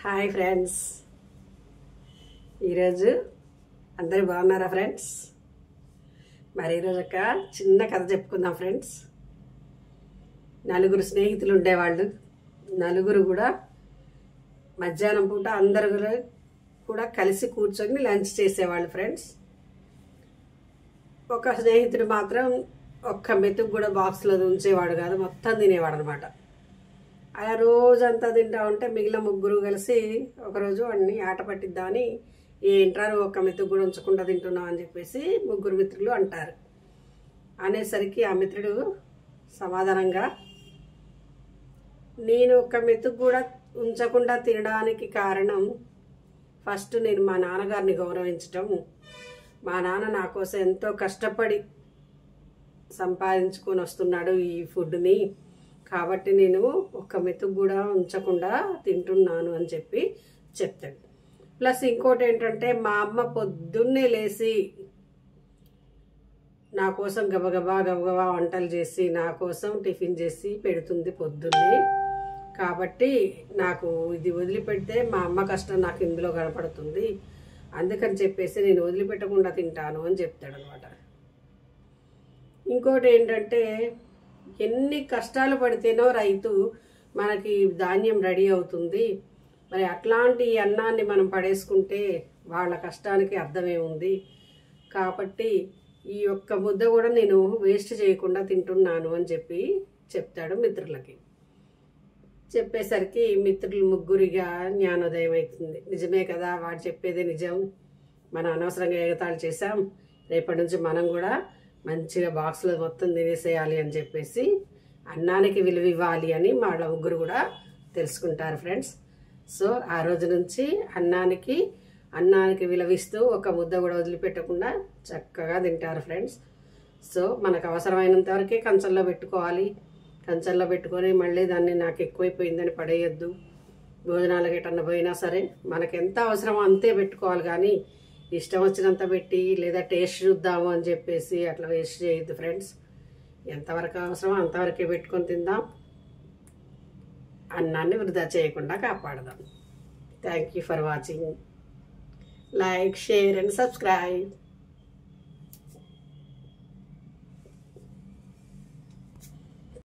Hi friends, ఈరోజు అందరూ బాగున్నారా ఫ్రెండ్స్? మరి ఈరోజు ఒక చిన్న కథ చెప్పుకుందాం ఫ్రెండ్స్. నలుగురు స్నేహితులు ఉండేవాళ్ళు. నలుగురు కూడా మధ్యాహ్నం పూట అందరు కూడా కలిసి కూర్చొని లంచ్ చేసేవాళ్ళు ఫ్రెండ్స్. ఒక స్నేహితుడు మాత్రం ఒక్క మెతుకు కూడా బాక్స్లో ఉంచేవాడు కాదు, మొత్తం తినేవాడు అనమాట. అలా రోజంతా తింటా ఉంటే మిగిలిన ముగ్గురు కలిసి ఒకరోజు వాడిని ఆట పట్టిద్దామని, ఏంట్రా నువ్వు ఒక్క మెతుకు కూడా ఉంచకుండా తింటున్నావు అని చెప్పేసి ముగ్గురు మిత్రులు అంటారు. అనేసరికి ఆ మిత్రుడు సమాధానంగా, నేను ఒక్క మెతుకు కూడా ఉంచకుండా తినడానికి కారణం ఫస్ట్ నేను మా నాన్నగారిని గౌరవించటం. మా నాన్న నా కోసం ఎంతో కష్టపడి సంపాదించుకొని వస్తున్నాడు ఈ ఫుడ్ని, కాబట్టి నేను ఒక్క మెతుకు కూడా ఉంచకుండా తింటున్నాను అని చెప్పి చెప్తాడు. ప్లస్ ఇంకోటి ఏంటంటే, మా అమ్మ పొద్దున్నే లేచి నా కోసం గబగబా వంటలు చేసి నా కోసం టిఫిన్ చేసి పెడుతుంది పొద్దున్నే. కాబట్టి నాకు ఇది వదిలిపెడితే మా అమ్మ కష్టం నాకు ఇందులో కనపడుతుంది, అందుకని చెప్పేసి నేను వదిలిపెట్టకుండా తింటాను అని చెప్తాడు అనమాట. ఇంకోటి ఏంటంటే, ఎన్ని కష్టాలు పడితేనో రైతు మనకి ధాన్యం రెడీ అవుతుంది. మరి అట్లాంటి అన్నాన్ని మనం పడేసుకుంటే వాళ్ళ కష్టానికి అర్థమే ఉంది. కాబట్టి ఈ ఒక్క ముద్ద కూడా నేను వేస్ట్ చేయకుండా తింటున్నాను అని చెప్పి చెప్తాడు మిత్రులకి. చెప్పేసరికి మిత్రులు ముగ్గురిగా జ్ఞానోదయం అవుతుంది. నిజమే కదా, వాడు చెప్పేదే నిజం, మనం అనవసరంగా ఎగతాళి చేసాం, రేపటి నుంచి మనం కూడా మంచిగా బాక్స్లో మొత్తం తినేసేయాలి అని చెప్పేసి అన్నానికి విలువ ఇవ్వాలి అని వాళ్ళ ముగ్గురు కూడా తెలుసుకుంటారు ఫ్రెండ్స్. సో ఆ రోజు నుంచి అన్నానికి విలువిస్తూ ఒక ముద్ద కూడా వదిలిపెట్టకుండా చక్కగా తింటారు ఫ్రెండ్స్. సో మనకు అవసరమైనంత వరకే కంచంలో పెట్టుకోవాలి. కంచంలో పెట్టుకొని మళ్ళీ దాన్ని నాకు ఎక్కువైపోయిందని పడేయద్దు. భోజనాలకు ఎటన్నా పోయినా సరే మనకు ఎంత అవసరమో అంతే పెట్టుకోవాలి, కానీ ఇష్టం వచ్చినంత పెట్టి లేదా టేస్ట్ చూద్దాము అని చెప్పేసి అట్లా వేస్ట్ చేయొద్దు ఫ్రెండ్స్. ఎంతవరకు అవసరమో అంతవరకే పెట్టుకొని తిందాం, అన్నాన్ని వృధా చేయకుండా కాపాడదాం. Thank you for watching. Like, share and subscribe.